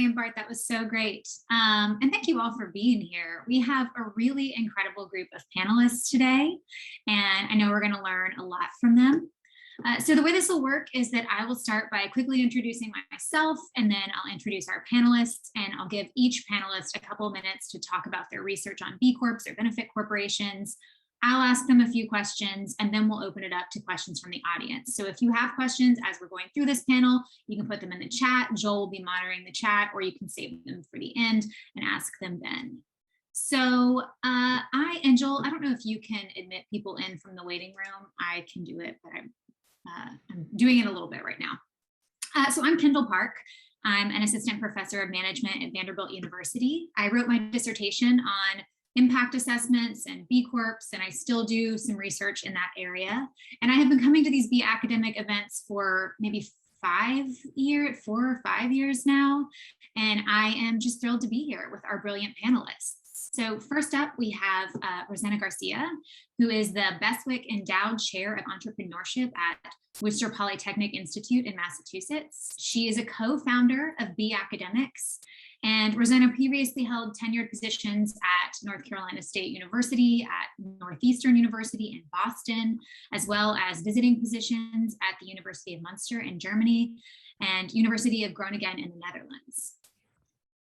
and Bart. That was so great. And thank you all for being here. We have a really incredible group of panelists today, and I know we're going to learn a lot from them. So the way this will work is that I will start by quickly introducing myself, and then I'll introduce our panelists, and I'll give each panelist a couple of minutes to talk about their research on B Corps or benefit corporations. I'll ask them a few questions, and then we'll open it up to questions from the audience. So if you have questions as we're going through this panel, you can put them in the chat. Joel will be monitoring the chat, or you can save them for the end and ask them then. So and Joel, I don't know if you can admit people in from the waiting room. I can do it, but I'm doing it a little bit right now. So I'm Kendall Park. I'm an assistant professor of management at Vanderbilt University. I wrote my dissertation on impact assessments and B Corps, and I still do some research in that area. And I have been coming to these B academic events for maybe 4 or 5 years now. And I am just thrilled to be here with our brilliant panelists. So first up, we have Rosanna Garcia, who is the Beswick Endowed Chair of Entrepreneurship at Worcester Polytechnic Institute in Massachusetts. She is a co-founder of B Academics. And Rosanna previously held tenured positions at North Carolina State University, at Northeastern University in Boston, as well as visiting positions at the University of Munster in Germany and University of Groningen in the Netherlands.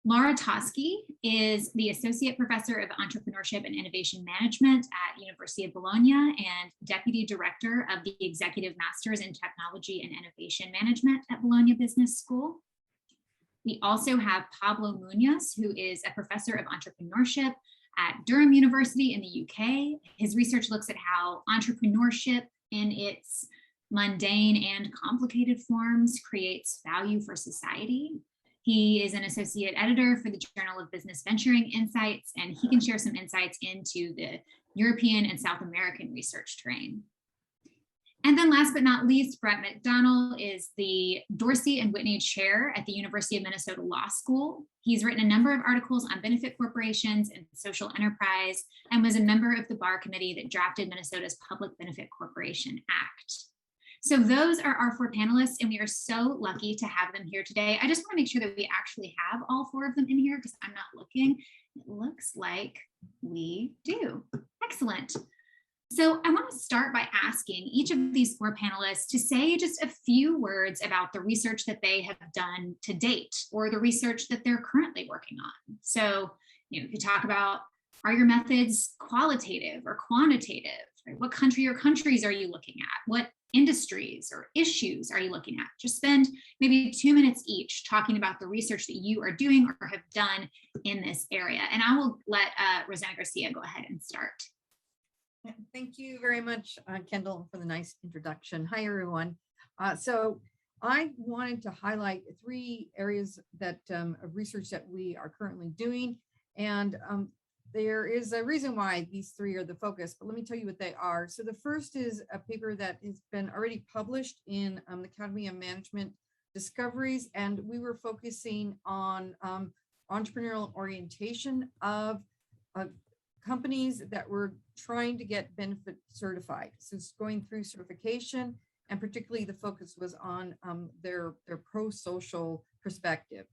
Laura Toschi is the Associate Professor of Entrepreneurship and Innovation Management at University of Bologna and Deputy Director of the Executive Masters in Technology and Innovation Management at Bologna Business School. We also have Pablo Munoz, who is a professor of entrepreneurship at Durham University in the UK. His research looks at how entrepreneurship in its mundane and complicated forms creates value for society. He is an associate editor for the Journal of Business Venturing Insights, and he can share some insights into the European and South American research terrain. And then last but not least, Brett McDonald is the Dorsey and Whitney Chair at the University of Minnesota Law School. He's written a number of articles on benefit corporations and social enterprise, and was a member of the bar committee that drafted Minnesota's Public Benefit Corporation Act. So those are our 4 panelists, and we are so lucky to have them here today. I just want to make sure that we actually have all 4 of them in here, because I'm not looking. It looks like we do. Excellent. So I want to start by asking each of these 4 panelists to say just a few words about the research that they have done to date, or the research that they're currently working on. So, you could talk about, are your methods qualitative or quantitative? Right? What country or countries are you looking at? What industries or issues are you looking at? Just spend maybe 2 minutes each talking about the research that you are doing or have done in this area. And I will let Rosanna Garcia go ahead and start. Thank you very much, Kendall, for the nice introduction. Hi, everyone. So I wanted to highlight 3 areas that of research that we are currently doing. And there is a reason why these 3 are the focus, but let me tell you what they are. So the first is a paper that has been already published in the Academy of Management Discoveries, and we were focusing on entrepreneurial orientation of companies that were trying to get benefit certified. So it's going through certification, and particularly the focus was on their pro-social perspective.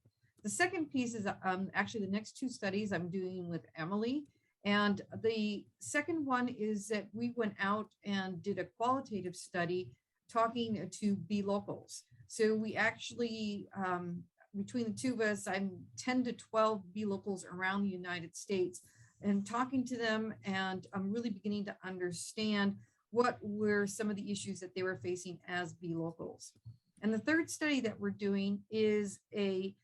The second piece is actually the next 2 studies I'm doing with Emily. And the second one is that we went out and did a qualitative study talking to B locals. So we actually, between the 2 of us, I'm 10 to 12 B locals around the United States, and talking to them, and I'm really beginning to understand what were some of the issues that they were facing as B locals. And the third study that we're doing is a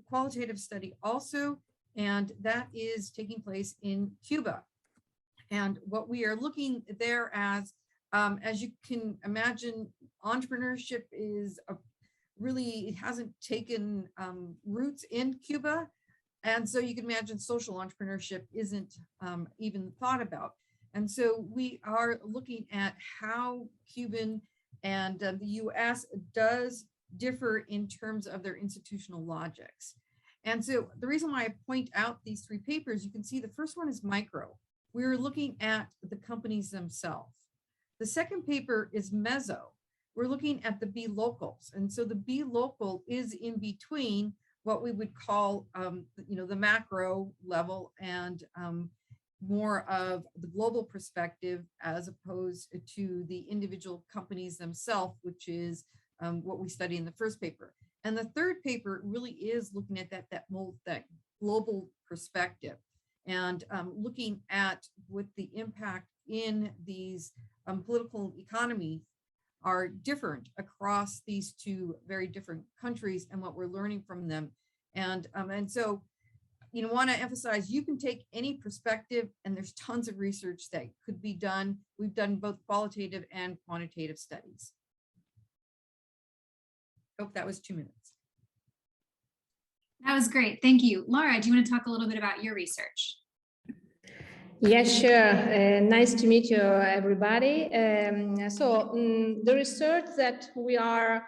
qualitative study also, and that is taking place in Cuba. And what we are looking there as you can imagine, entrepreneurship is it hasn't taken roots in Cuba. And so you can imagine social entrepreneurship isn't even thought about. And so we are looking at how Cuban and the US does differ in terms of their institutional logics. And so the reason why I point out these 3 papers, you can see the first one is micro. We're looking at the companies themselves. The second paper is meso. We're looking at the B locals. And so the B local is in between what we would call, the macro level and more of the global perspective as opposed to the individual companies themselves, which is what we study in the first paper. And the third paper really is looking at that global perspective and looking at what the impact in these political economies are different across these two very different countries and what we're learning from them. And so, want to emphasize, you can take any perspective and there's tons of research that could be done. We've done both qualitative and quantitative studies. Hope that was 2 minutes. That was great. Thank you. Laura, do you want to talk a little bit about your research? Yes, sure. Nice to meet you, everybody. The research that we are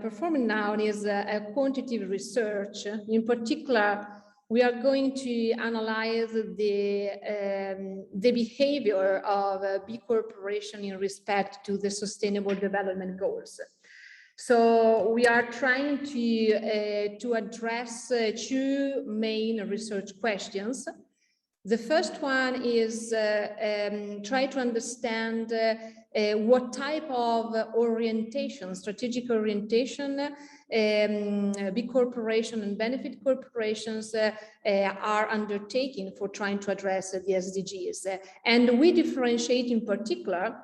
performing now is a quantitative research. In particular, we are going to analyze the behavior of B Corporation in respect to the Sustainable Development Goals. So we are trying to address two main research questions. The first one is try to understand what type of orientation, strategic orientation, big corporation and benefit corporations are undertaking for trying to address the SDGs. And we differentiate in particular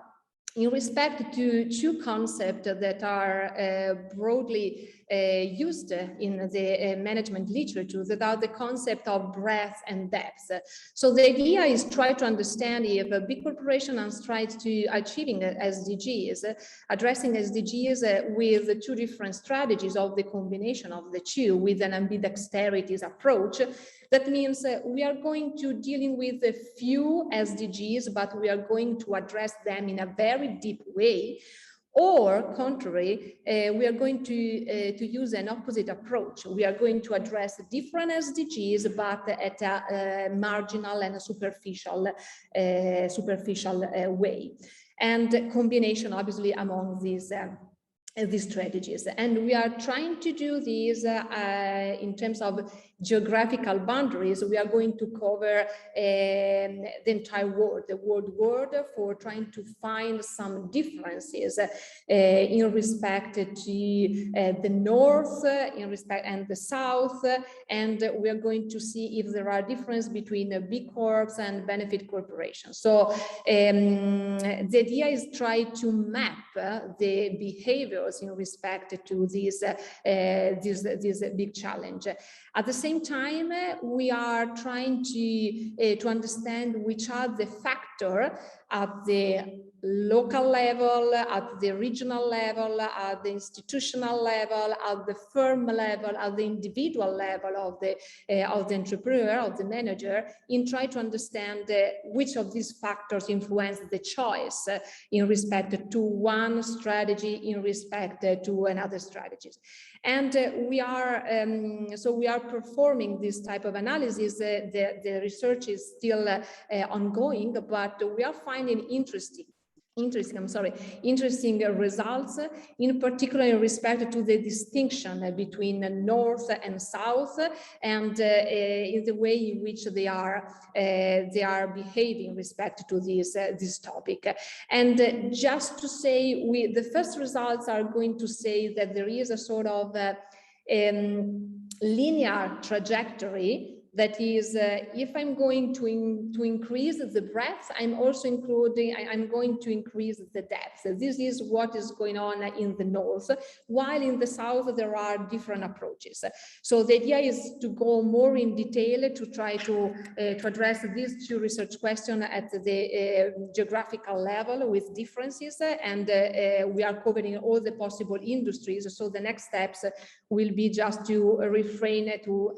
in respect to two concepts that are broadly used in the management literature, that are the concept of breadth and depth. So the idea is try to understand if a big corporation strives to achieving SDGs, addressing SDGs with two different strategies of the combination of the two with an ambidexterities approach. That means we are going to dealing with a few SDGs, but we are going to address them in a very deep way. Or contrary, we are going to use an opposite approach. We are going to address different SDGs, but at a marginal and a superficial way. And combination, obviously, among these strategies. And we are trying to do these in terms of geographical boundaries. We are going to cover the entire world, the world for trying to find some differences in respect to the north, in respect and the south, and we are going to see if there are differences between BCorps and benefit corporations. So the idea is try to map the behaviors in respect to this big challenge. At the same time, we are trying to understand which are the factors at the local level, at the regional level, at the institutional level, at the firm level, at the individual level of the entrepreneur, of the manager, in trying to understand which of these factors influence the choice in respect to one strategy, in respect to another strategy. And we are performing this type of analysis. The research is still ongoing, but we are finding interesting results, in particular in respect to the distinction between north and south, and in the way in which they are behaving in respect to this topic. And just to say, the first results are going to say that there is a sort of linear trajectory. That is, if I'm going to increase the breadth, I'm going to increase the depth. This is what is going on in the north, while in the south there are different approaches. So the idea is to go more in detail to try to address these two research questions at the geographical level with differences, and we are covering all the possible industries. So the next steps will be just to refrain to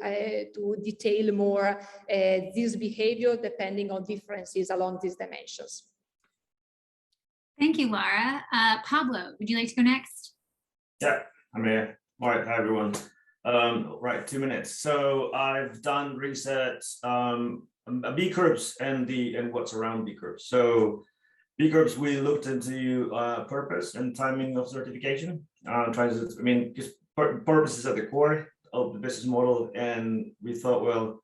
detail more this behavior depending on differences along these dimensions. Thank you, Laura. Pablo, would you like to go next? Yeah, I'm here. All right, hi everyone. Right, 2 minutes. So I've done research B Corps and what's around B Corps. So B Corps, we looked into purpose and timing of certification. Because purpose is at the core. of the business model, and we thought, well,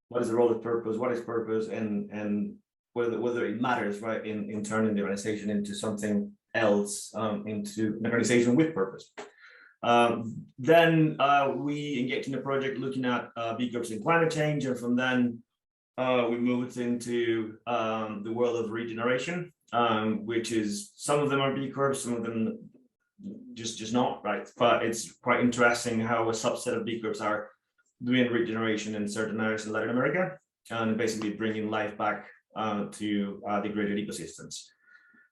what is the role of purpose? What is purpose, and whether it matters, right, in turning the organization into something else, into an organization with purpose. Then we engaged in a project looking at B Corps and climate change, and from then we moved into the world of regeneration, which is, some of them are B Corps, some of them just not, right? But it's quite interesting how a subset of B Corps are doing regeneration in certain areas in Latin America, and basically bringing life back to degraded ecosystems.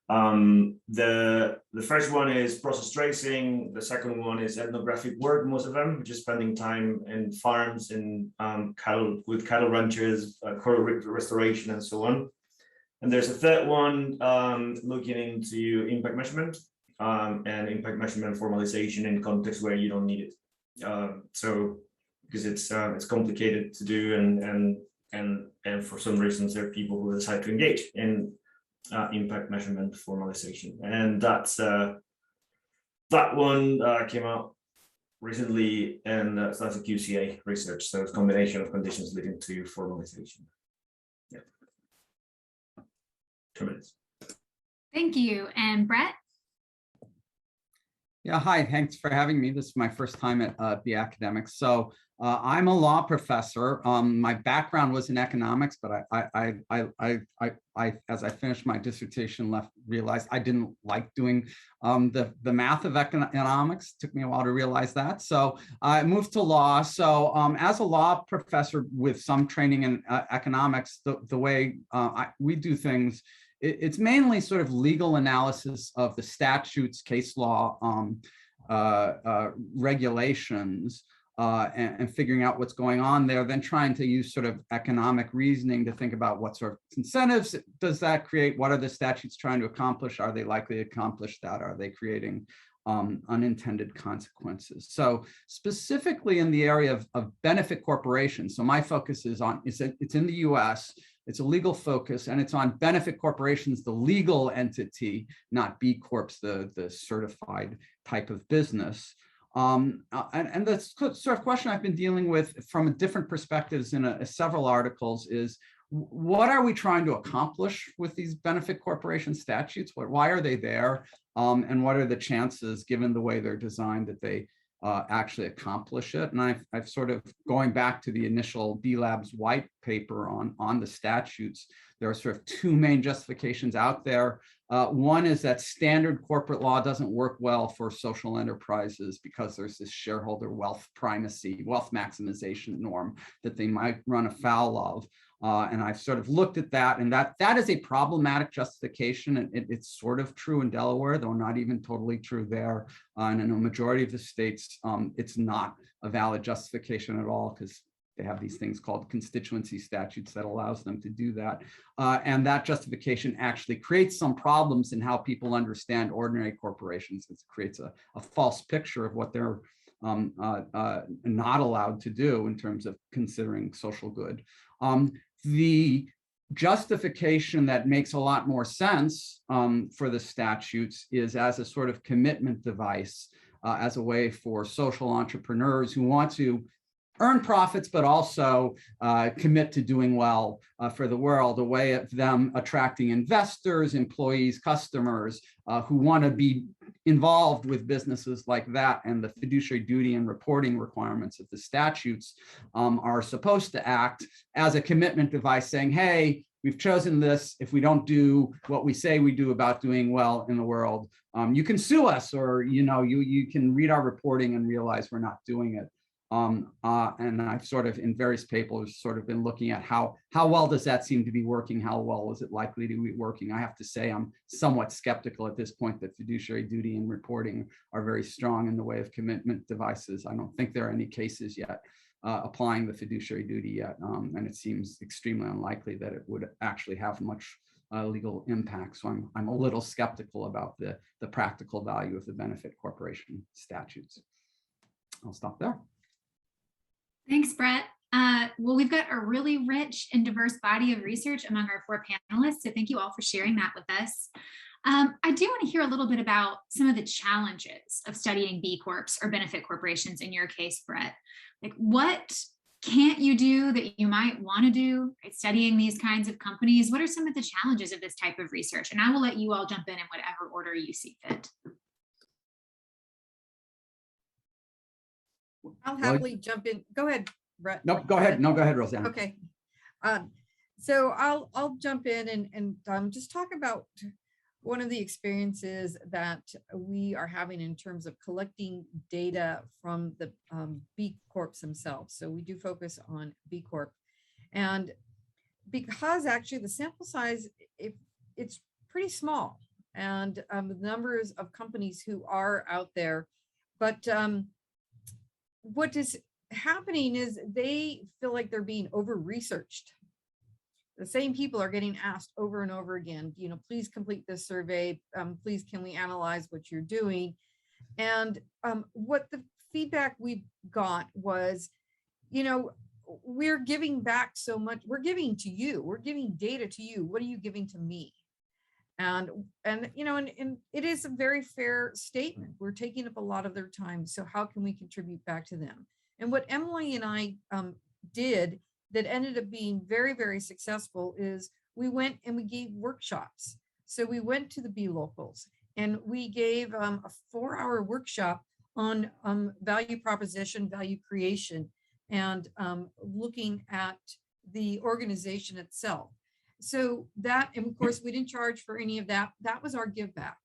The first one is process tracing. The second one is ethnographic work, most of them, just spending time in farms and with cattle ranchers, coral restoration, and so on. And there's a third one looking into impact measurement and impact measurement formalization in contexts where you don't need it. So because it's complicated to do, and for some reasons there are people who decide to engage in impact measurement formalization, and that's that one came out recently, and that's a QCA research, so it's a combination of conditions leading to formalization. Yeah, 2 minutes. Thank you. And Brett? Yeah, hi, thanks for having me. This is my first time at the academics. So I'm a law professor. My background was in economics, but as I finished my dissertation, realized I didn't like doing the math of economics. It took me a while to realize that. So I moved to law. So as a law professor with some training in economics, the way we do things, it's mainly sort of legal analysis of the statutes, case law, regulations, and figuring out what's going on there, then trying to use sort of economic reasoning to think about what sort of incentives does that create? What are the statutes trying to accomplish? Are they likely to accomplish that? Are they creating unintended consequences? So specifically in the area of benefit corporations, so my focus is on, it's in the US, it's a legal focus, and it's on benefit corporations, the legal entity, not B Corps, the certified type of business. And the sort of question I've been dealing with from different perspectives in several articles is, what are we trying to accomplish with these benefit corporation statutes? Why are they there? And what are the chances, given the way they're designed, that they actually accomplish it? And I've sort of, going back to the initial B-Lab's white paper on the statutes, there are sort of two main justifications out there. One is that standard corporate law doesn't work well for social enterprises because there's this shareholder wealth primacy, wealth maximization norm that they might run afoul of. And I've sort of looked at that, and that is a problematic justification. And it's sort of true in Delaware, though not even totally true there. And in a majority of the states, it's not a valid justification at all, because they have these things called constituency statutes that allows them to do that. And that justification actually creates some problems in how people understand ordinary corporations. It creates a false picture of what they're not allowed to do in terms of considering social good. The justification that makes a lot more sense for the statutes is as a sort of commitment device, as a way for social entrepreneurs who want to earn profits, but also commit to doing well for the world, a way of them attracting investors, employees, customers who want to be involved with businesses like that. And the fiduciary duty and reporting requirements of the statutes are supposed to act as a commitment device, saying, hey, we've chosen this. If we don't do what we say we do about doing well in the world, you can sue us, or you can read our reporting and realize we're not doing it. And I've sort of, in various papers, sort of been looking at how well does that seem to be working? How well is it likely to be working? I have to say I'm somewhat skeptical at this point that fiduciary duty and reporting are very strong in the way of commitment devices. I don't think there are any cases yet applying the fiduciary duty yet, and it seems extremely unlikely that it would actually have much legal impact. So I'm a little skeptical about the practical value of the benefit corporation statutes. I'll stop there. Thanks, Brett. Well, we've got a really rich and diverse body of research among our 4 panelists, so thank you all for sharing that with us. I do want to hear a little bit about some of the challenges of studying B Corps or benefit corporations in your case, Brett. Like, what can't you do that you might want to do, right, studying these kinds of companies? What are some of the challenges of this type of research? And I will let you all jump in whatever order you see fit. I'll happily jump in. Go ahead, Brett. No, go ahead. No, go ahead, Roseanne. Okay. So I'll jump in and just talk about one of the experiences that we are having in terms of collecting data from the B Corps themselves. So we do focus on B Corp, and because actually the sample size, it's pretty small, and the numbers of companies who are out there, but what is happening is they feel like they're being over-researched. The same people are getting asked over and over again, you know, please complete this survey. Please, can we analyze what you're doing? And what the feedback we got was, you know, we're giving back so much. We're giving to you. We're giving data to you. What are you giving to me? And you know, and it is a very fair statement. We're taking up a lot of their time. So how can we contribute back to them? And what Emily and I did that ended up being very, very successful is we went and we gave workshops. So we went to the B locals and we gave a 4-hour workshop on value proposition, value creation, and looking at the organization itself. So that, and of course, we didn't charge for any of that. That was our give back.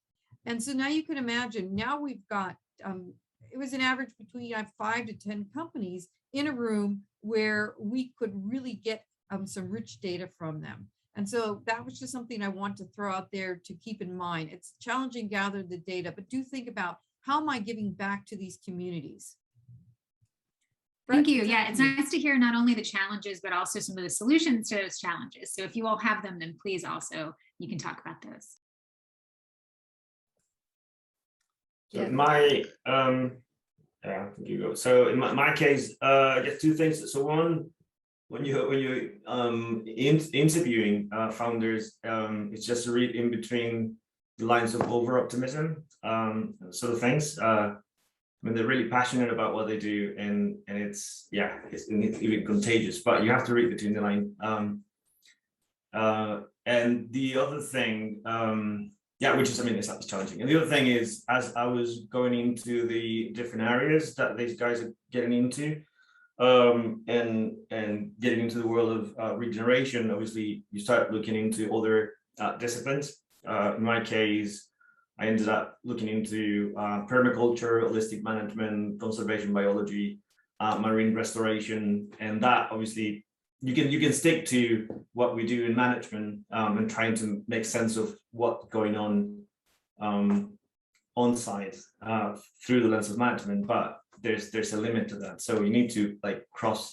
And so now you can imagine, now we've got, it was an average between 5 to 10 companies in a room where we could really get some rich data from them. And so that was just something I want to throw out there to keep in mind. It's challenging to gather the data, but do think about, how am I giving back to these communities? Thank you. Yeah, it's nice to hear not only the challenges, but also some of the solutions to those challenges. So if you all have them, then please also, you can talk about those. So yeah. My, yeah, you go. So in my case, I guess two things. So one, when you're interviewing founders, it's just to read in between the lines of over-optimism, sort of things. I mean, they're really passionate about what they do, and it's, yeah, it's even contagious, but you have to read between the lines. And the other thing, yeah, which is, I mean, it's challenging. And the other thing is, as I was going into the different areas that these guys are getting into, and getting into the world of regeneration, obviously you start looking into other disciplines. In my case, I ended up looking into permaculture, holistic management, conservation biology, marine restoration, and that obviously you can stick to what we do in management and trying to make sense of what's going on site through the lens of management, but there's a limit to that. So you need to like cross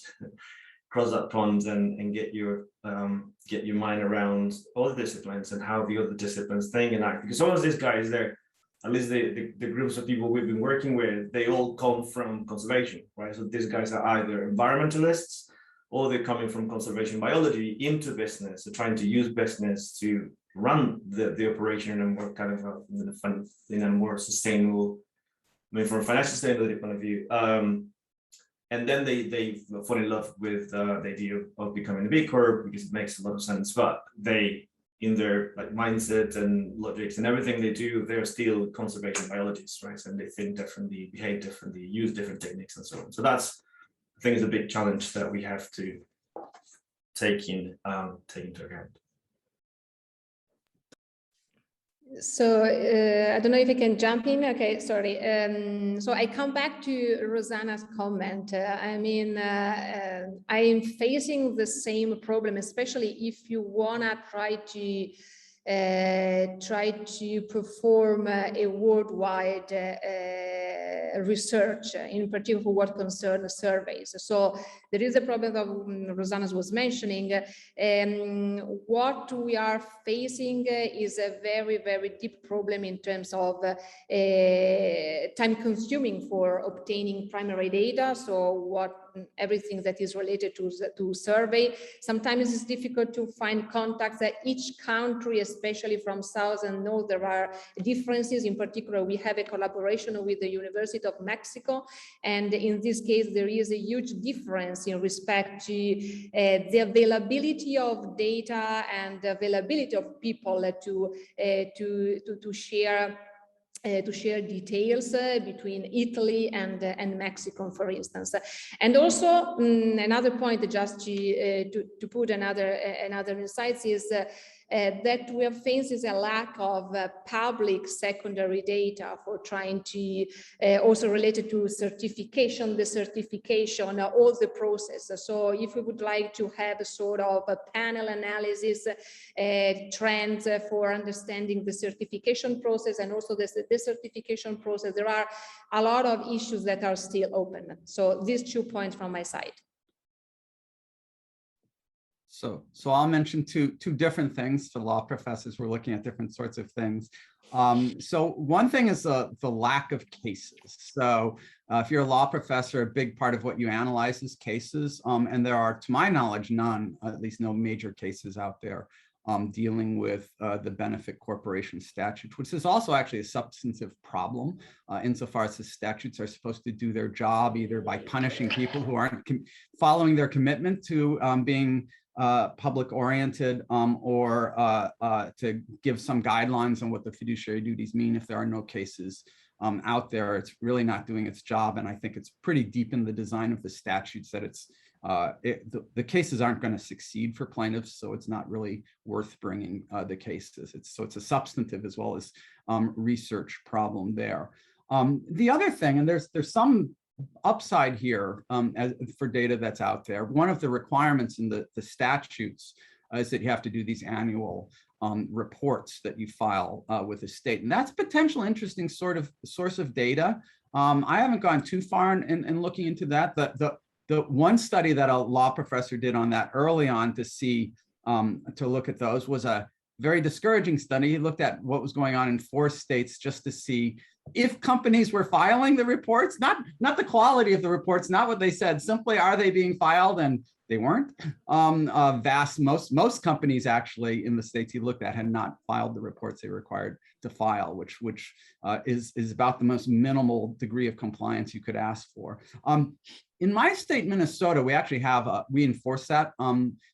that pond and get your mind around all the disciplines and how the other disciplines think and act. Because some of these guys, they're, at least the groups of people we've been working with, they all come from conservation, right? So these guys are either environmentalists or they're coming from conservation biology into business, so trying to use business to run the operation in a more kind of in a more sustainable, I mean, from a financial sustainability point of view. And then they fall in love with the idea of becoming a B Corp because it makes a lot of sense. But they, in their like mindset and logics and everything they do, they're still conservation biologists, right? And they think differently, behave differently, use different techniques and so on. So that's, I think, is a big challenge that we have to take into account. So I don't know if I can jump in. Okay, sorry. So I come back to Rosanna's comment. I mean, I am facing the same problem, especially if you wanna try to perform a worldwide research, in particular for what concerns surveys. So there is a problem that Rosanna was mentioning. What we are facing is a very, very deep problem in terms of time consuming for obtaining primary data. So what everything that is related to survey. Sometimes it's difficult to find contacts at each country, especially from South and North. There are differences. In particular, we have a collaboration with the University of Mexico. And in this case, there is a huge difference in respect to the availability of data and the availability of people to share details between Italy and Mexico, for instance. And also another point, just to put another insights, is that we have faced is a lack of public secondary data for trying to also related to certification, the certification, all the process. So if we would like to have a sort of a panel analysis, trends for understanding the certification process and also the certification process, there are a lot of issues that are still open. So these 2 points from my side. So I'll mention two different things for law professors. We're looking at different sorts of things. So one thing is the lack of cases. So if you're a law professor, a big part of what you analyze is cases. And there are, to my knowledge, none, at least no major cases out there dealing with the benefit corporation statute, which is also actually a substantive problem insofar as the statutes are supposed to do their job either by punishing people who aren't following their commitment to being public oriented or to give some guidelines on what the fiduciary duties mean. If there are no cases out there, it's really not doing its job. And I think it's pretty deep in the design of the statutes that it's the cases aren't going to succeed for plaintiffs, so it's not really worth bringing the cases. So it's a substantive as well as research problem there. The other thing, and there's some upside here for data that's out there. One of the requirements in the statutes is that you have to do these annual reports that you file with the state, and that's a potential interesting sort of source of data. I haven't gone too far in looking into that. The one study that a law professor did on that early on to see to look at those was a very discouraging study. He looked at what was going on in 4 states just to see if companies were filing the reports, not the quality of the reports, not what they said, simply are they being filed, and they weren't. Most companies actually in the states he looked at had not filed the reports they were required to file, which is about the most minimal degree of compliance you could ask for. In my state, Minnesota, we actually have, we enforce that.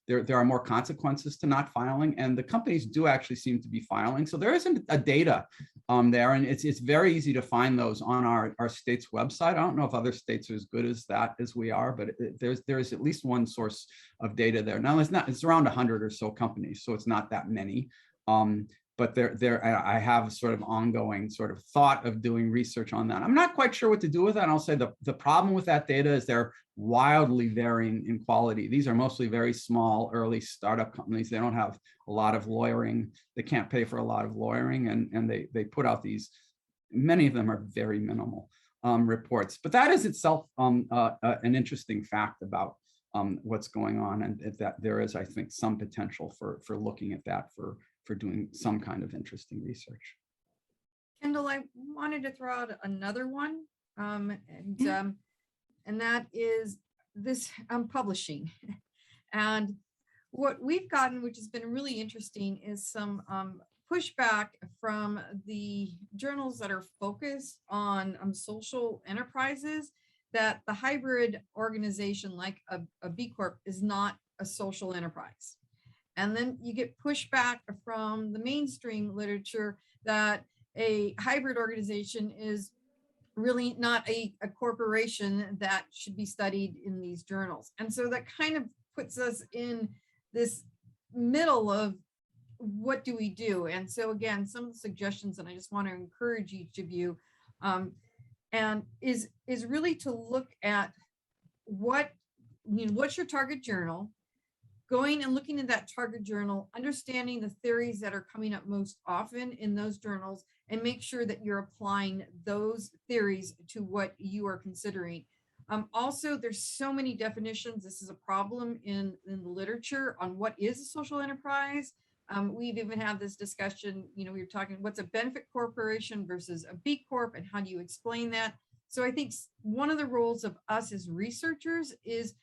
There are more consequences to not filing, and the companies do actually seem to be filing. So there isn't a data there, and it's very easy to find those on our state's website. I don't know if other states are as good as that as we are, but there's at least one source of data there. Now it's around 100 or so companies, so it's not that many. But I have a sort of ongoing sort of thought of doing research on that. I'm not quite sure what to do with that. And I'll say the problem with that data is they're wildly varying in quality. These are mostly very small, early startup companies. They don't have a lot of lawyering. They can't pay for a lot of lawyering, and they put out these, many of them are very minimal reports. But that is itself an interesting fact about what's going on, and that there is, I think, some potential for looking at that for doing some kind of interesting research. Kendall, I wanted to throw out another one, and that is this publishing. And what we've gotten, which has been really interesting, is some pushback from the journals that are focused on social enterprises, that the hybrid organization like a B Corp is not a social enterprise. And then you get pushback from the mainstream literature that a hybrid organization is really not a corporation that should be studied in these journals. And so that kind of puts us in this middle of what do we do? And so again, some of the suggestions, and I just want to encourage each of you, and is really to look at what's your target journal, going and looking at that target journal, understanding the theories that are coming up most often in those journals, and make sure that you're applying those theories to what you are considering. Also, there's so many definitions. This is a problem in the literature on what is a social enterprise. We've even had this discussion, we were talking, what's a benefit corporation versus a B Corp, and how do you explain that? So I think one of the roles of us as researchers is,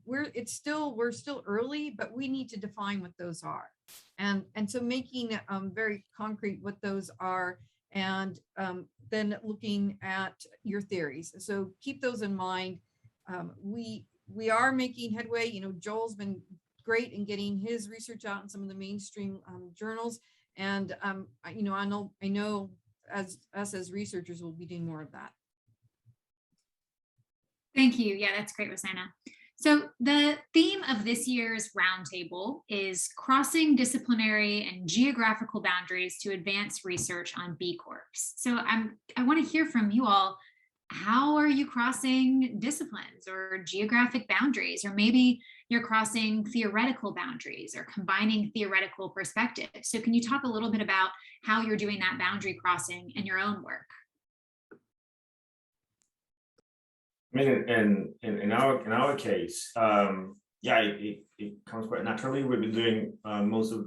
we're still early, but we need to define what those are. And so making very concrete what those are, and then looking at your theories. So keep those in mind. We are making headway. Joel's been great in getting his research out in some of the mainstream journals. And I know as us as researchers will be doing more of that. Thank you. Yeah, that's great, Rosanna. So the theme of this year's roundtable is crossing disciplinary and geographical boundaries to advance research on B Corps. So I want to hear from you all. How are you crossing disciplines or geographic boundaries? Or maybe you're crossing theoretical boundaries or combining theoretical perspectives. So can you talk a little bit about how you're doing that boundary crossing in your own work? I mean, in our case, it comes quite naturally. We've been doing most of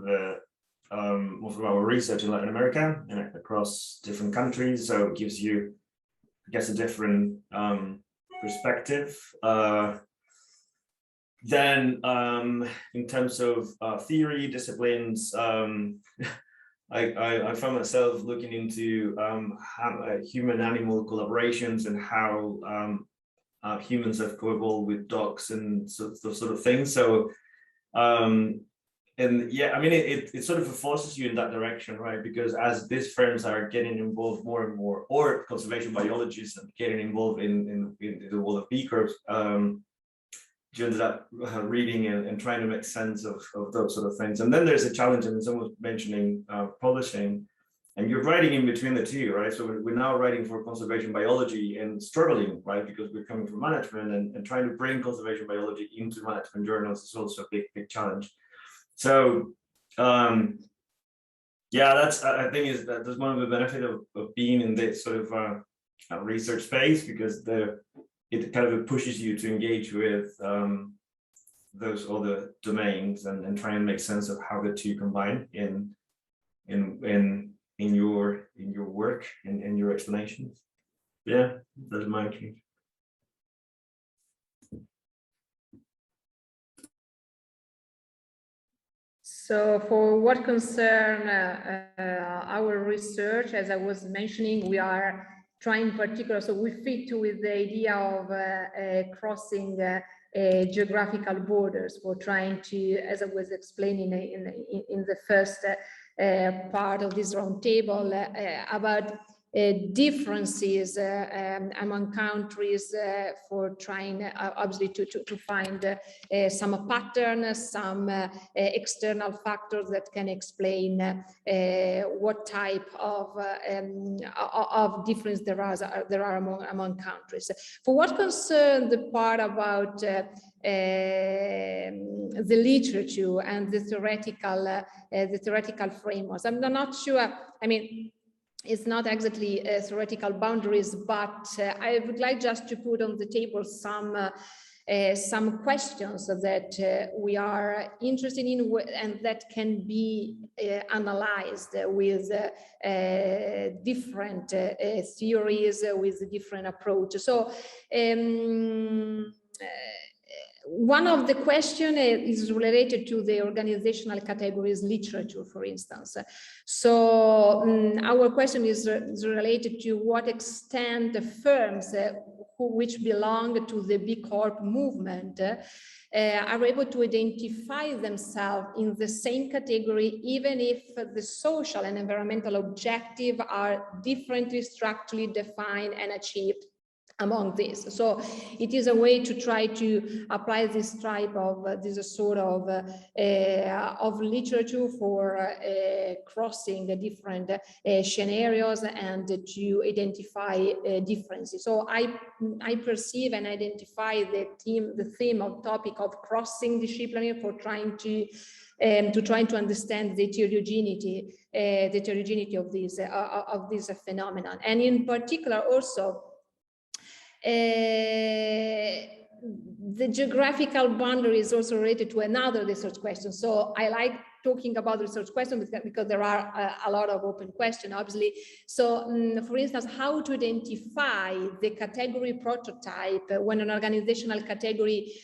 our research in Latin America and across different countries, so it gives you, I guess, a different perspective. Then, in terms of theory disciplines, I found myself looking into human-animal collaborations and how humans have co-evolved with dogs and sort of things. So, and yeah, I mean, it sort of forces you in that direction, right? Because as these firms are getting involved more and more, or conservation biologists are getting involved in the world of B Corps, you ended up reading and trying to make sense of those sort of things. And then there's a challenge, and someone was mentioning publishing, and you're writing in between the two, right? So we're now writing for conservation biology and struggling, right? Because we're coming from management, and trying to bring conservation biology into management journals is also a big challenge. So yeah, I think that's one of the benefits of being in this sort of research space, because it kind of pushes you to engage with those other domains and try and make sense of how the two combine in your work and in your explanations. Yeah, that's my opinion. So for what concern our research, as I was mentioning, we are trying in particular, so we fit with the idea of crossing geographical borders. For trying to, as I was explaining in the first part of this roundtable, about differences among countries, for trying obviously to find some pattern, some external factors that can explain what type of difference there are among countries. For what concerns the part about the literature and the theoretical frameworks, I'm not sure. I mean, it's not exactly theoretical boundaries, but I would like just to put on the table some questions that we are interested in and that can be analyzed with different theories, with different approaches. So one of the questions is related to the organizational categories literature, for instance. So our question is related to what extent the firms which belong to the B Corp movement are able to identify themselves in the same category, even if the social and environmental objectives are differently structurally defined and achieved among these. So it is a way to try to apply this type of this sort of literature for crossing the different scenarios and to identify differences. So I perceive and identify the theme of topic of crossing disciplinary for trying to understand the heterogeneity of this phenomenon, and in particular also the geographical boundary is also related to another research question. So I like talking about research questions because there are a lot of open questions, obviously. So, for instance, how to identify the category prototype when an organizational category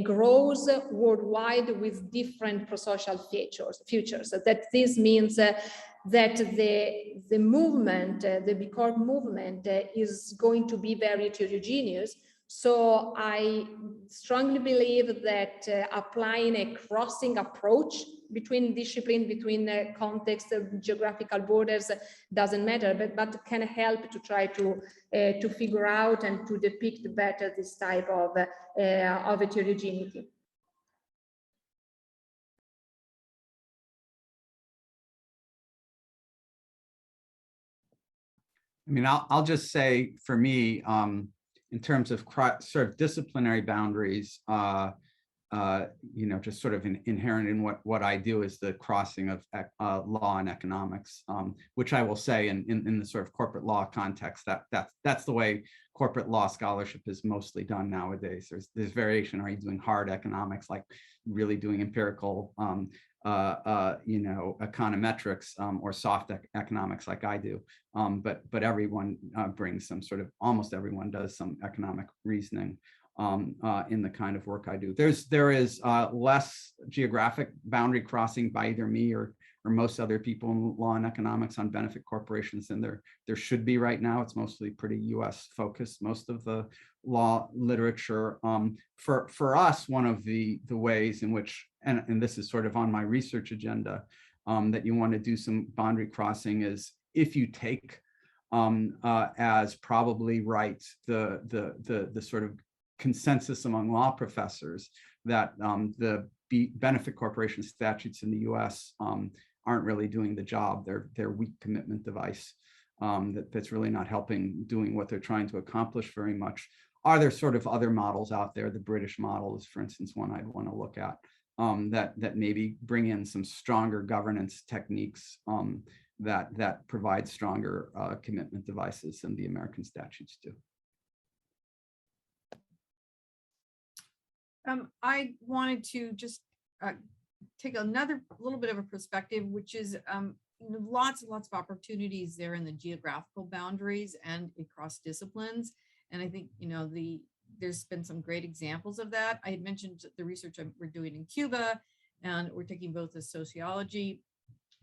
grows worldwide with different prosocial features. So that this means that the movement, the BCorp movement, is going to be very heterogeneous. So I strongly believe that applying a crossing approach between discipline, between context, geographical borders doesn't matter, but can help to try to figure out and to depict better this type of heterogeneity. I mean, I'll just say for me, in terms of sort of disciplinary boundaries, you know, just sort of inherent in what I do is the crossing of law and economics, which I will say in the sort of corporate law context, that's the way corporate law scholarship is mostly done nowadays. There's variation. Are you doing hard economics, like really doing empirical, you know, econometrics, or soft economics like I do? But everyone brings some sort of, almost everyone does some economic reasoning in the kind of work I do. There is less geographic boundary crossing by either me or most other people in law and economics on benefit corporations than there should be right now. It's mostly pretty US focused, most of the law literature. For us, one of the ways in which, and this is sort of on my research agenda, that you want to do some boundary crossing is if you take as probably right the sort of consensus among law professors that the benefit corporation statutes in the US aren't really doing the job. They're weak commitment device that's really not helping doing what they're trying to accomplish very much. Are there sort of other models out there? The British model is, for instance, one I'd want to look at, that maybe bring in some stronger governance techniques that provide stronger commitment devices than the American statutes do. I wanted to just take another little bit of a perspective, which is lots and lots of opportunities there in the geographical boundaries and across disciplines. And I think, you know, there's been some great examples of that. I had mentioned the research we're doing in Cuba, and we're taking both the sociology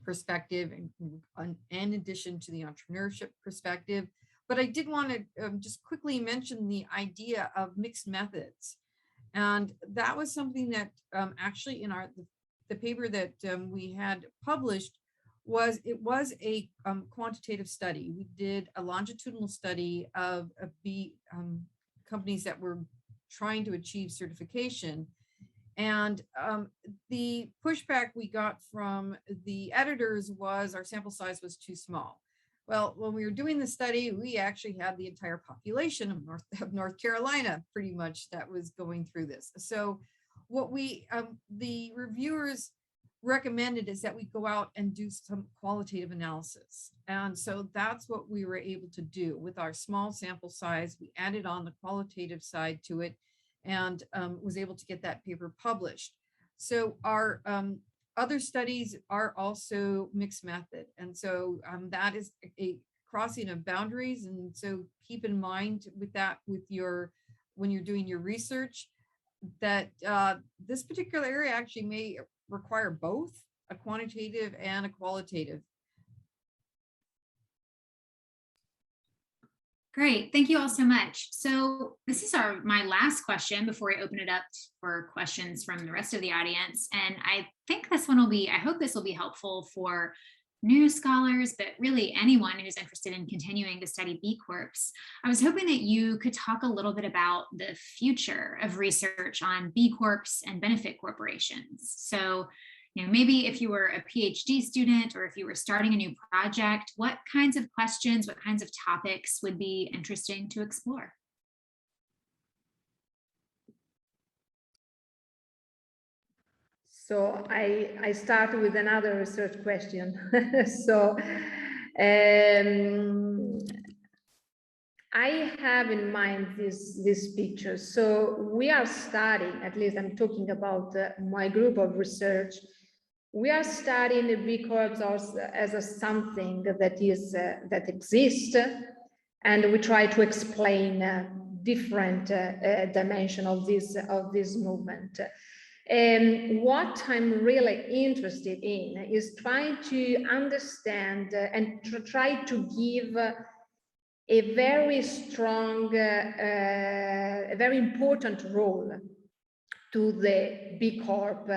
perspective and in addition to the entrepreneurship perspective. But I did want to just quickly mention the idea of mixed methods. And that was something that actually in the paper that we had published was a quantitative study. We did a longitudinal study of companies that were trying to achieve certification. And the pushback we got from the editors was our sample size was too small. Well, when we were doing the study, we actually had the entire population of North Carolina pretty much that was going through this. So what the reviewers recommended is that we go out and do some qualitative analysis. And so that's what we were able to do with our small sample size. We added on the qualitative side to it and was able to get that paper published. So our other studies are also mixed method. And so that is a crossing of boundaries. And so keep in mind with that, when you're doing your research, that this particular area actually may require both a quantitative and a qualitative. Great, thank you all so much. So this is my last question before I open it up for questions from the rest of the audience. And I think this one I hope this will be helpful for new scholars, but really anyone who's interested in continuing to study B Corps. I was hoping that you could talk a little bit about the future of research on B Corps and benefit corporations. So, you know, maybe if you were a PhD student or if you were starting a new project, what kinds of questions, what kinds of topics would be interesting to explore? So I start with another research question. So I have in mind this picture. So we are studying, at least I'm talking about my group of research, we are studying the B Corps as a something that exists, and we try to explain different dimension of this movement. And what I'm really interested in is trying to understand and try to give a very strong, a very important role to the B Corp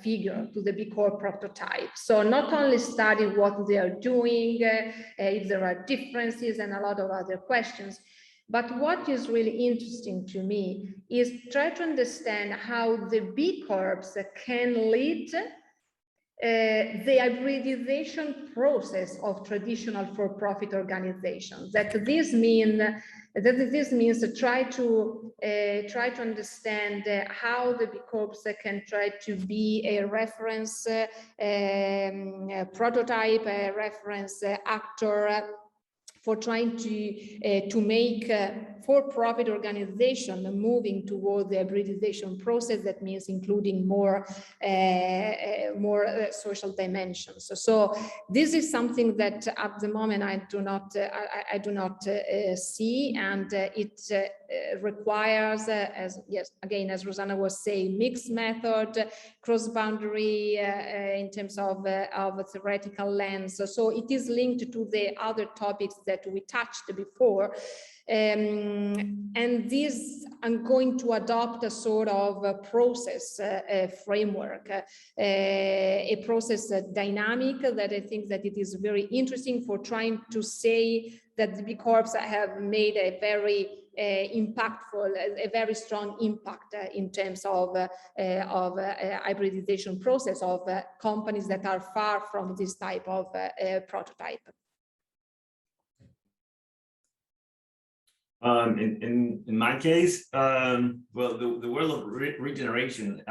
figure, to the B Corp prototype. So not only study what they are doing, if there are differences and a lot of other questions, but what is really interesting to me is try to understand how the B Corps can lead the hybridization process of traditional for-profit organizations. That this means to try to understand how the B Corps can try to be a reference prototype, a reference actor for trying to make for-profit organization moving toward the hybridization process. That means including more social dimensions. So this is something that at the moment I do not see, and it requires, as Rosanna was saying, mixed method, cross-boundary in terms of a theoretical lens. So it is linked to the other topics that we touched before. And this, I'm going to adopt a sort of a process framework, a process dynamic that I think that it is very interesting for trying to say that the B Corps have made a very impactful, a very strong impact in terms of hybridization process of companies that are far from this type of prototype. In my case, well, the world of regeneration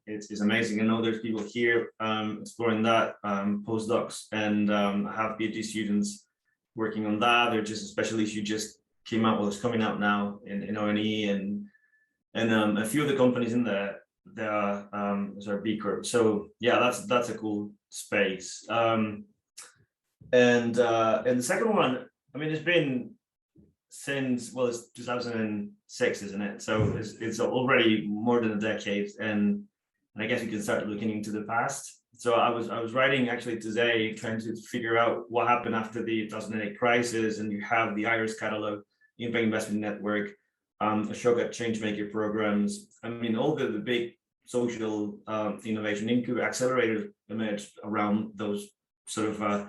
is amazing. I know there's people here exploring that, postdocs, and I have PhD students working on that. There's just a special issue just came out, well, it's coming out now in O&E, and a few of the companies in there, they are B Corp. So yeah, that's a cool space. And the second one, I mean, it's been since, well, it's 2006, isn't it? So it's already more than a decade, and I guess you can start looking into the past. So I was writing actually today, trying to figure out what happened after the 2008 crisis, and you have the IRIS catalog, Impact Investment Network, Ashoka Changemaker programs. I mean, all the big social innovation incubator accelerators emerged around those sort of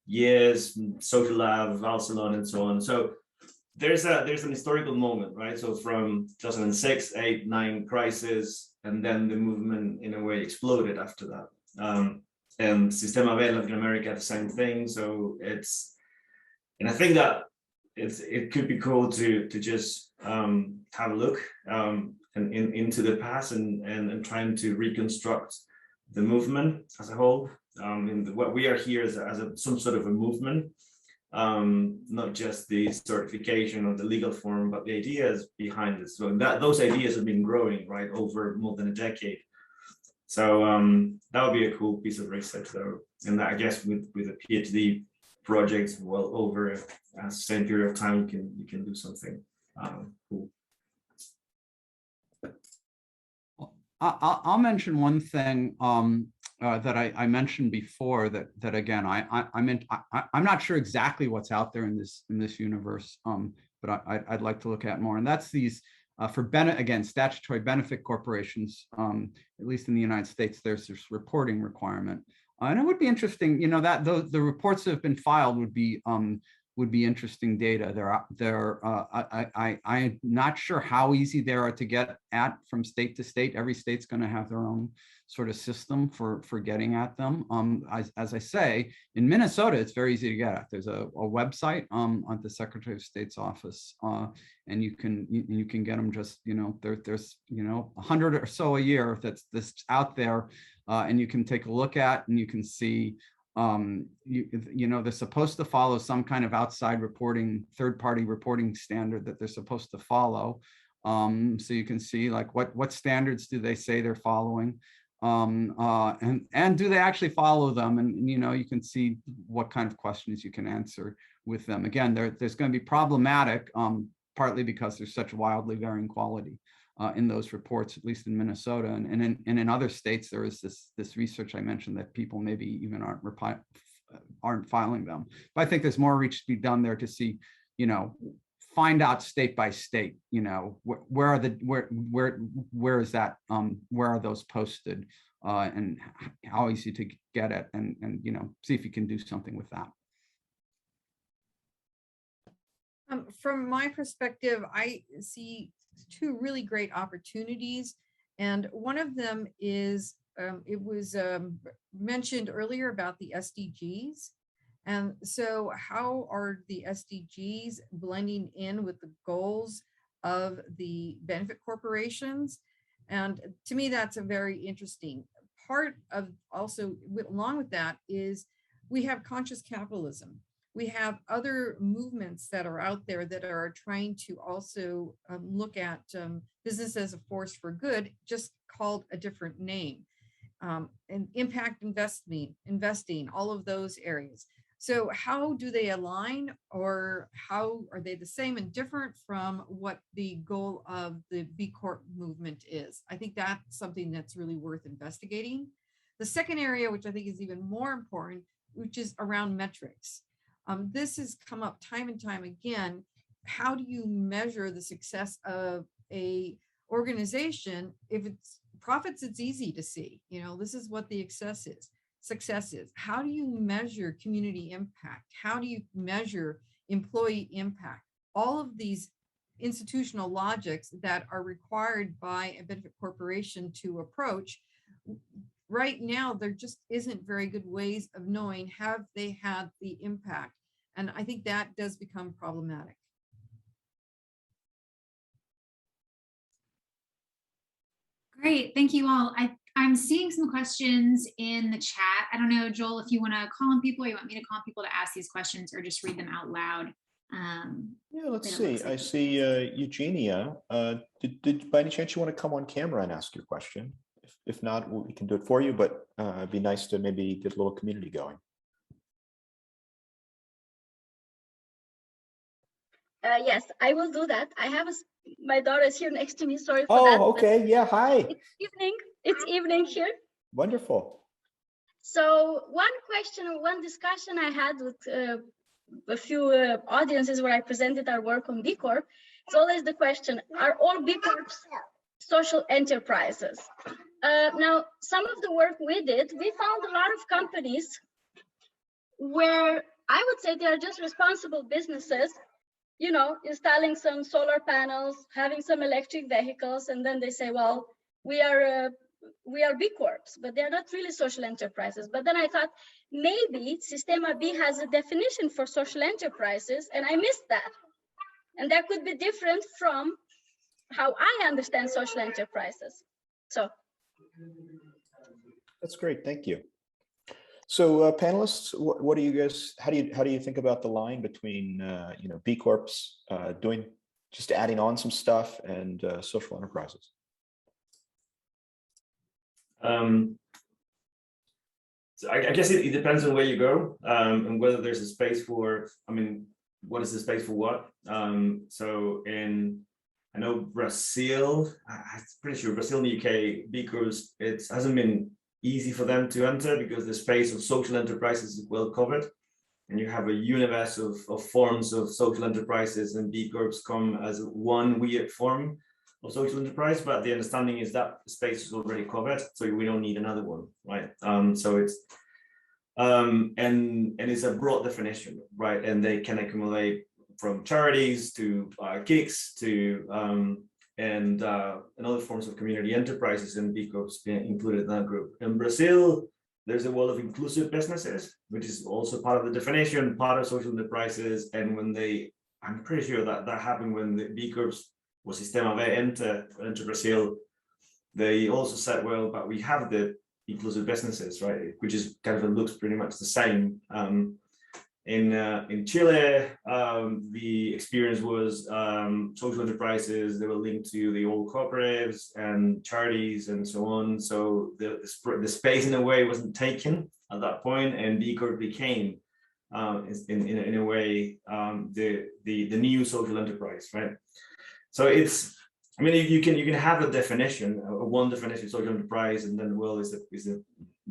years, Social Lab, Valsalon, and so on. So there's an historical moment, right? So from 2006, 8, 9 crisis, and then the movement in a way exploded after that. And Sistema B, Latin America, the same thing. So and I think that it could be cool to just have a look into the past and trying to reconstruct the movement as a whole. And what we are here as some sort of a movement. Not just the certification or the legal form, but the ideas behind it. So those ideas have been growing, right, over more than a decade. So that would be a cool piece of research, though. And I guess with a PhD project, well, over a same period of time, you can do something cool. I'll mention one thing that I mentioned before, that again I'm not sure exactly what's out there in this universe, but I'd like to look at more, and that's these statutory benefit corporations. At least in the United States, there's this reporting requirement, and it would be interesting, that the reports that have been filed would be interesting data. I'm not sure how easy they are to get at from state to state. Every state's going to have their own sort of system for getting at them. As I say, in Minnesota, it's very easy to get at. There's a website at the Secretary of State's office, and you can get them. Just there's 100 or so a year that's out there, and you can take a look at, and you can see. They're supposed to follow some kind of outside reporting, third-party reporting standard that they're supposed to follow. So you can see like what standards do they say they're following. And do they actually follow them? And you know, you can see what kind of questions you can answer with them. Again, there's going to be problematic, partly because there's such wildly varying quality in those reports, at least in Minnesota, and in other states. There is this research I mentioned that people maybe even aren't filing them. But I think there's more reach to be done there to see, you know, find out state by state, you know, where is that, where are those posted, and how easy to get it, and you know, see if you can do something with that. From my perspective, I see two really great opportunities, and one of them is it was mentioned earlier about the SDGs. And so how are the SDGs blending in with the goals of the benefit corporations? And to me, that's a very interesting part of. Also, along with that is we have conscious capitalism. We have other movements that are out there that are trying to also look at business as a force for good, just called a different name. And impact investing, all of those areas. So how do they align, or how are they the same and different from what the goal of the BCorp movement is? I think that's something that's really worth investigating. The second area, which I think is even more important, which is around metrics. This has come up time and time again. How do you measure the success of a organization? If it's profits, it's easy to see. You know, this is what the success is. How do you measure community impact? How do you measure employee impact? All of these institutional logics that are required by a benefit corporation to approach. Right now, there just isn't very good ways of knowing have they had the impact. And I think that does become problematic. Great, thank you all. I'm seeing some questions in the chat. I don't know, Joel, if you want to call on people, or you want me to call on people to ask these questions, or just read them out loud. Yeah, let's see. I see Eugenia. Did by any chance you want to come on camera and ask your question? If not, we can do it for you, but it'd be nice to maybe get a little community going. Yes, I will do that. I have my daughter is here next to me. Sorry for that. Oh, okay. Yeah, hi. It's evening. It's evening here. Wonderful. So one question or one discussion I had with a few audiences where I presented our work on BCorp, it's always the question, are all BCorps social enterprises? Now, some of the work we did, we found a lot of companies where I would say they are just responsible businesses, you know, installing some solar panels, having some electric vehicles, and then they say, well, we are BCorps, but they're not really social enterprises. But then I thought maybe Sistema B has a definition for social enterprises, and I missed that. And that could be different from how I understand social enterprises. So that's great. Thank you. So panelists, what do you guys? How do you think about the line between you know, B Corps doing, just adding on some stuff, and social enterprises? So I guess it depends on where you go, and whether there's a space for. I mean, what is the space for what? So I know Brazil. I'm pretty sure Brazil and the UK, because it hasn't been easy for them to enter because the space of social enterprises is well covered, and you have a universe of forms of social enterprises, and B Corps come as one weird form of social enterprise, but the understanding is that space is already covered, so we don't need another one, right? So it's and it's a broad definition, right? And they can accumulate from charities to gigs to and other forms of community enterprises, and B Corps being included in that group. In Brazil, there's a world of inclusive businesses, which is also part of the definition, part of social enterprises. And when I'm pretty sure that happened when the B Corps was Sistema B enter Brazil, they also said, well, but we have the inclusive businesses, right? Which is kind of looks pretty much the same. In Chile, the experience was social enterprises. They were linked to the old cooperatives and charities and so on. So the space in a way wasn't taken at that point, and B Corp became, in a way, the new social enterprise, right? So it's, I mean, you can have a definition, one definition of social enterprise, and then, well, is it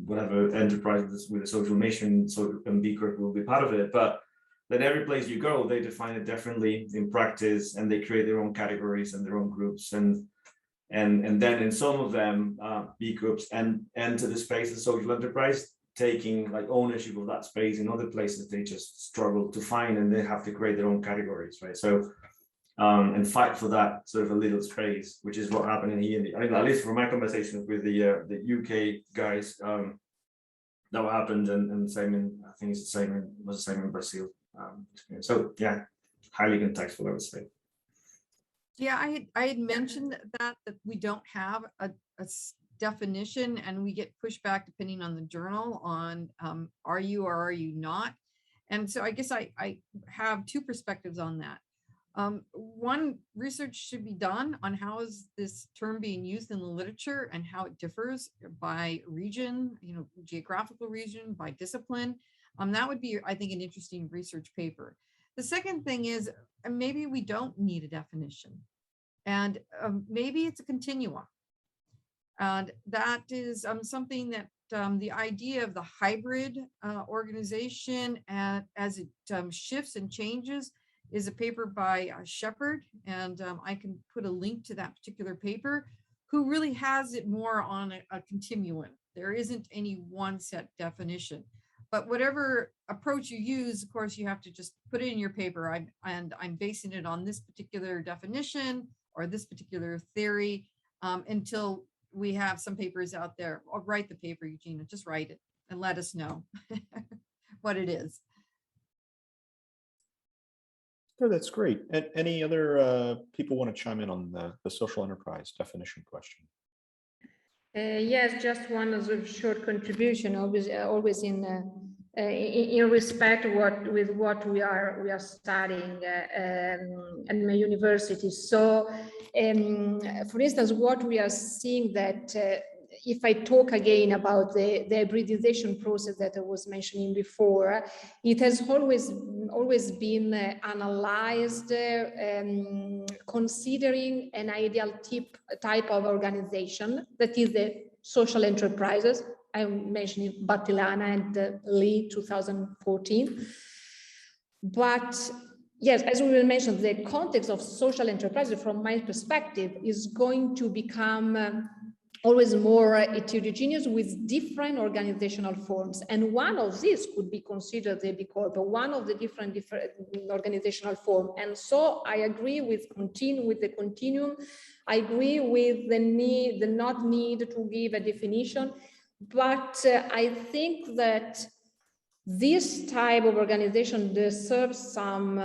whatever enterprise with a social mission, so B Corp will be part of it. But then every place you go, they define it differently in practice, and they create their own categories and their own groups, and then in some of them, B Corps enter the space of social enterprise, taking like ownership of that space. In other places, they just struggle to find, and they have to create their own categories, right? So. And fight for that sort of a little space, which is what happened in here. I mean, at least from my conversations with the UK guys, that happened, and same in, I think it's the same in Brazil. So yeah, highly contextual, I would say. Yeah, I had mentioned that we don't have a definition, and we get pushback depending on the journal on are you or are you not. And so I guess I have two perspectives on that. One, research should be done on how is this term being used in the literature and how it differs by region, geographical region, by discipline. That would be, I think, an interesting research paper. The second thing is maybe we don't need a definition, and maybe it's a continuum. And that is something that the idea of the hybrid organization, as it shifts and changes, is a paper by Shepard, and I can put a link to that particular paper, who really has it more on a continuum. There isn't any one set definition, but whatever approach you use, of course, you have to just put it in your paper. I'm basing it on this particular definition or this particular theory until we have some papers out there. I'll write the paper, Eugenia, just write it and let us know what it is. Oh, that's great. And any other people want to chime in on the social enterprise definition question? Yes, just one sort of short contribution, always in respect with what we are studying at my university. So, for instance, what we are seeing that if I talk again about the hybridization process that I was mentioning before, it has always been analyzed considering an ideal type of organization, that is the social enterprises. I'm mentioning Battilana and Lee 2014. But yes, as we will mention, the context of social enterprises, from my perspective, is going to become always more heterogeneous with different organizational forms. And one of these could be considered the BCorp, one of the different organizational forms. And so I agree with the continuum. I agree with the not need to give a definition, but I think that this type of organization deserves some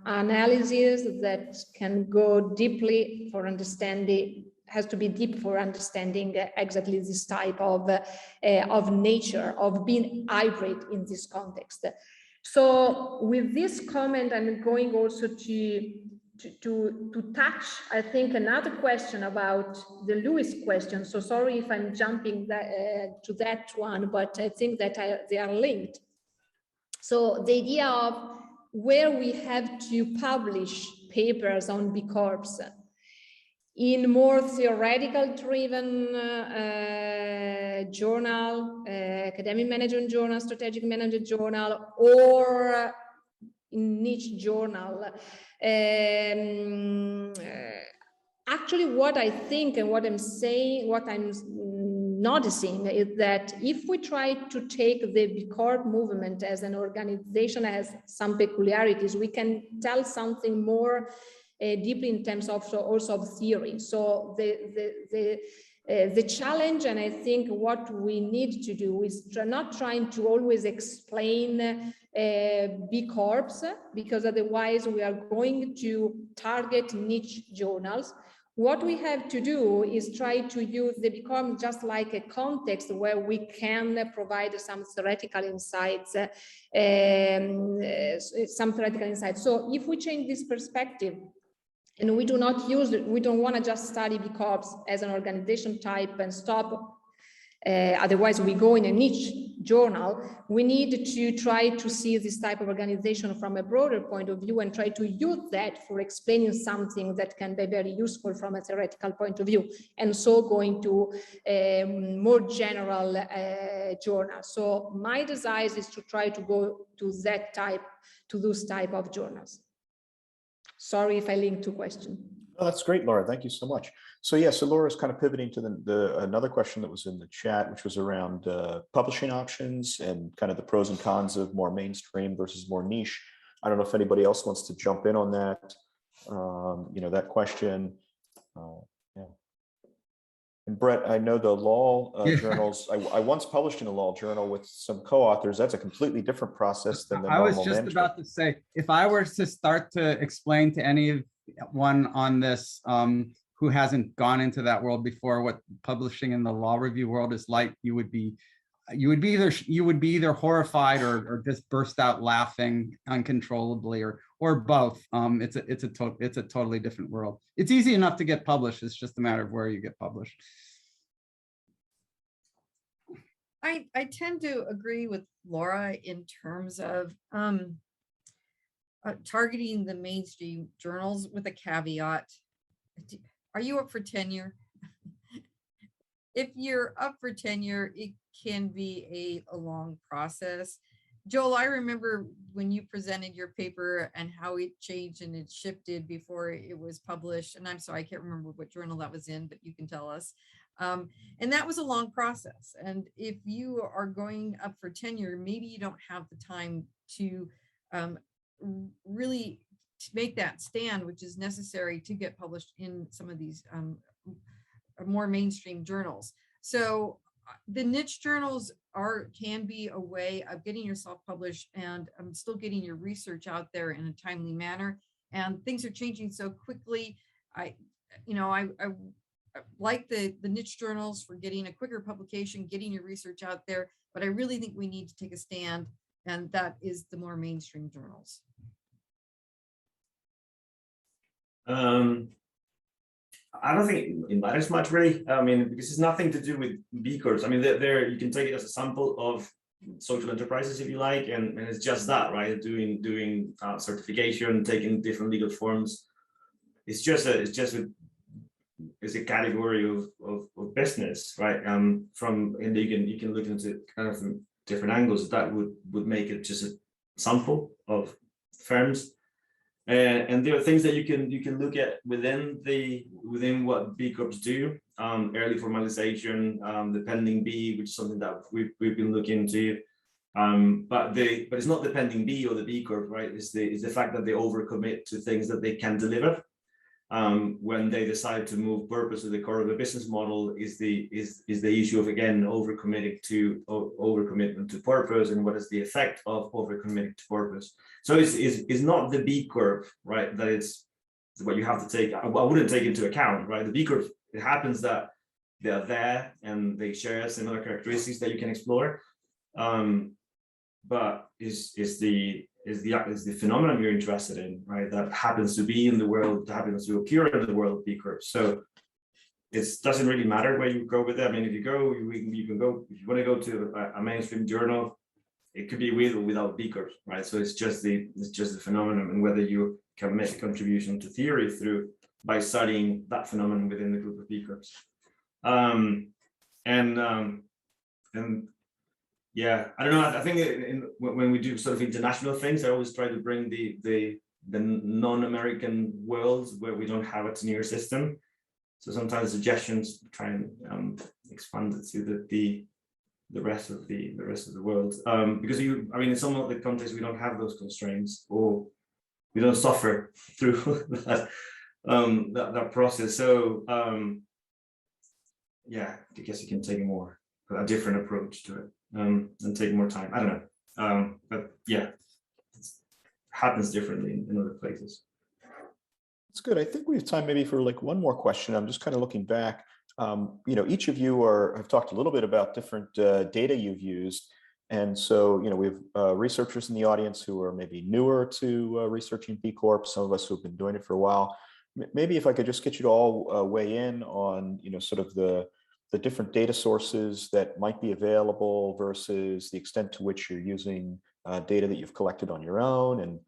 analysis that can go deeply for understanding, has to be deep for understanding exactly this type of nature of being hybrid in this context. So with this comment, I'm going also to touch, I think, another question about the Lewis question. So sorry if I'm jumping to that one, but I think that they are linked. So the idea of where we have to publish papers on BCorps in more theoretical driven journal, academic management journal, strategic management journal, or in niche journal. Actually, what I think and what I'm saying, what I'm noticing is that if we try to take the BCorp movement as an organization has some peculiarities, we can tell something more deeply in terms of also of theory. So the challenge, and I think what we need to do, is not trying to always explain BCorps, because otherwise we are going to target niche journals. What we have to do is try to use the BCorp just like a context where we can provide some theoretical insights, So if we change this perspective, and we do not use it, we don't want to just study BCorps as an organization type and stop. Otherwise, we go in a niche journal. We need to try to see this type of organization from a broader point of view and try to use that for explaining something that can be very useful from a theoretical point of view. And so going to a more general journal. So my desire is to try to go to those type of journals. Sorry if I linked to question. Oh, that's great, Laura. Thank you so much. So yeah, so Laura's kind of pivoting to another question that was in the chat, which was around publishing options and kind of the pros and cons of more mainstream versus more niche. I don't know if anybody else wants to jump in on that. That question. Yeah. And Brett, I know the law journals. I once published in a law journal with some co-authors. That's a completely different process than the normal I was just about to say, if I were to start to explain to anyone on this who hasn't gone into that world before, what publishing in the law review world is like, you would be either horrified or just burst out laughing uncontrollably, or both. It's a totally different world. It's easy enough to get published. It's just a matter of where you get published. I tend to agree with Laura in terms of targeting the mainstream journals with a caveat. Are you up for tenure? If you're up for tenure, it can be a long process. Joel, I remember when you presented your paper and how it changed and it shifted before it was published. And I'm sorry, I can't remember what journal that was in, but you can tell us. And that was a long process. And if you are going up for tenure, maybe you don't have the time to really make that stand, which is necessary to get published in some of these more mainstream journals. So the niche journals can be a way of getting yourself published and still getting your research out there in a timely manner. And things are changing so quickly. I like the niche journals for getting a quicker publication, getting your research out there, but I really think we need to take a stand, and that is the more mainstream journals. I don't think it matters much, really. I mean, because it's nothing to do with BCorps. I mean, there you can take it as a sample of social enterprises, if you like, and it's just that, right? Doing certification, taking different legal forms. It's a category of business, right? And you can look into kind of from different angles. That would make it just a sample of firms. And there are things that you can look at within what BCorps do. Early formalization, the pending B, which is something that we've been looking into. But it's not the pending B or the BCorp, right? It's the fact that they overcommit to things that they can deliver. When they decide to move purpose to the core of the business model is the issue of, again, overcommitment to purpose, and what is the effect of overcommitting to purpose. So it's not the BCorp, right? That it's what you have to take. I wouldn't take into account, right? The BCorp, it happens that they are there and they share similar characteristics that you can explore. But is the phenomenon you're interested in, right? That happens to be in the world, that happens to occur in the world of BCorp. So it doesn't really matter where you go with it. I mean, if you go, you can go, if you want to go to a mainstream journal, it could be with or without BCorp, right? So it's just the phenomenon, and whether you can make a contribution to theory by studying that phenomenon within the group of BCorps. And yeah, I don't know. I think when we do sort of international things, I always try to bring the non-American worlds where we don't have a tenure system. So sometimes suggestions try and expand it to the rest of the world, because in some of the countries we don't have those constraints, or we don't suffer through that process. So yeah, I guess you can take a different approach to it. And take more time. I don't know, but yeah, it happens differently in other places. That's good. I think we have time maybe for like one more question. I'm just kind of looking back. Each of you have talked a little bit about different data you've used. And so, we have researchers in the audience who are maybe newer to researching B Corp, some of us who've been doing it for a while. Maybe if I could just get you to all weigh in on, sort of the different data sources that might be available versus the extent to which you're using data that you've collected on your own, and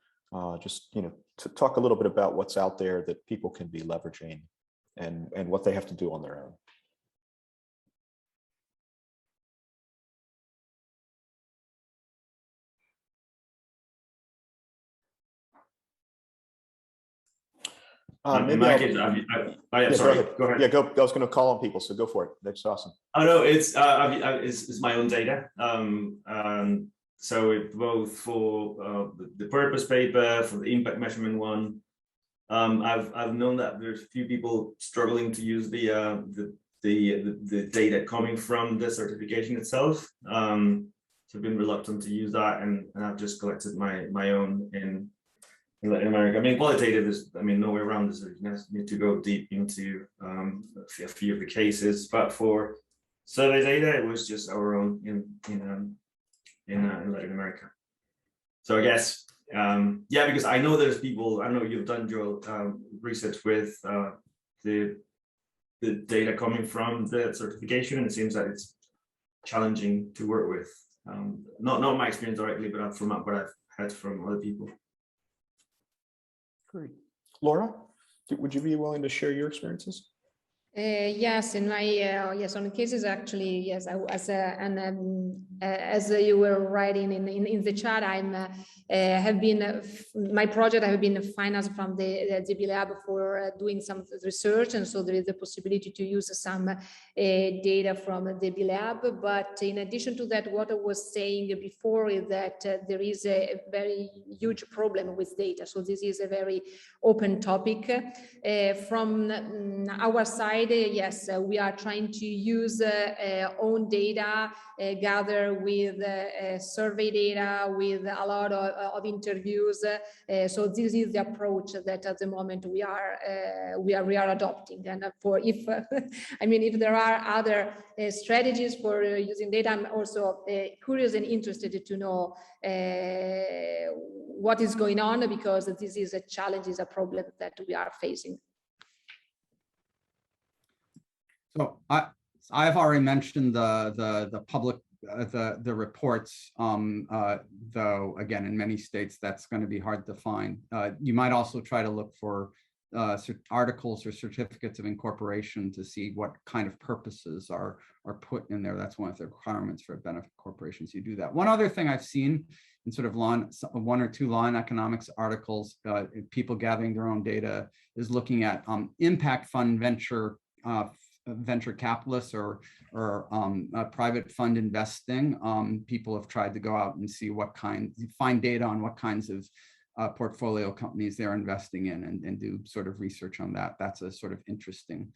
just, to talk a little bit about what's out there that people can be leveraging and what they have to do on their own. In my case, yeah, yeah, sorry, go ahead. Yeah, go. I was going to call on people, so go for it. That's awesome. Oh no, it's my own data. So it both for the purpose paper, for the impact measurement one. I've known that there's a few people struggling to use the data coming from the certification itself. So I've been reluctant to use that, and I've just collected my own in Latin America. I mean, qualitative is, no way around this. You need to go deep into a few of the cases, but for survey data, it was just our own in Latin America. So I guess, yeah, because I know there's people. I know you've done your research with the data coming from the certification, and it seems that it's challenging to work with. Not my experience directly, but from what I've heard from other people. Great. Laura, would you be willing to share your experiences? Yes, in my yes, on the cases actually, yes, as you were writing in the chat, have been my project. I have been financed from the DB Lab for doing some research, and so there is the possibility to use some data from the DB Lab. But in addition to that, what I was saying before is that there is a very huge problem with data. So this is a very open topic. From our side, yes, we are trying to use own data, gather with survey data, with a lot of interviews. So this is the approach that at the moment we are adopting. And for if if there are other strategies for using data, I'm also curious and interested to know what is going on, because this is a challenge, is a problem that we are facing. So I've already mentioned the public the reports, though again in many states that's going to be hard to find. You might also try to look for articles or certificates of incorporation to see what kind of purposes are put in there. That's one of the requirements for benefit corporations. You do that. One other thing I've seen in sort of one or two law and economics articles, people gathering their own data, is looking at impact fund venture capitalists or private fund investing. People have tried to go out and see find data on what kinds of portfolio companies they're investing in, and do sort of research on that. That's a sort of interesting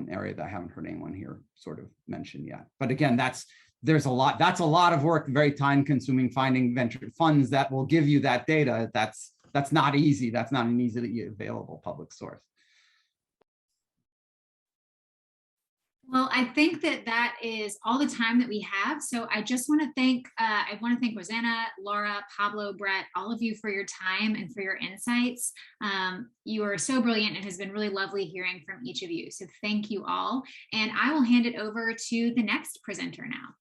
area that I haven't heard anyone here sort of mention yet. But again, that's a lot of work, very time consuming, finding venture funds that will give you that data. That's not easy. That's not an easily available public source. Well, I think that is all the time that we have. So I just want to thank, Rosanna, Laura, Pablo, Brett, all of you for your time and for your insights. You are so brilliant, and it has been really lovely hearing from each of you. So thank you all. And I will hand it over to the next presenter now.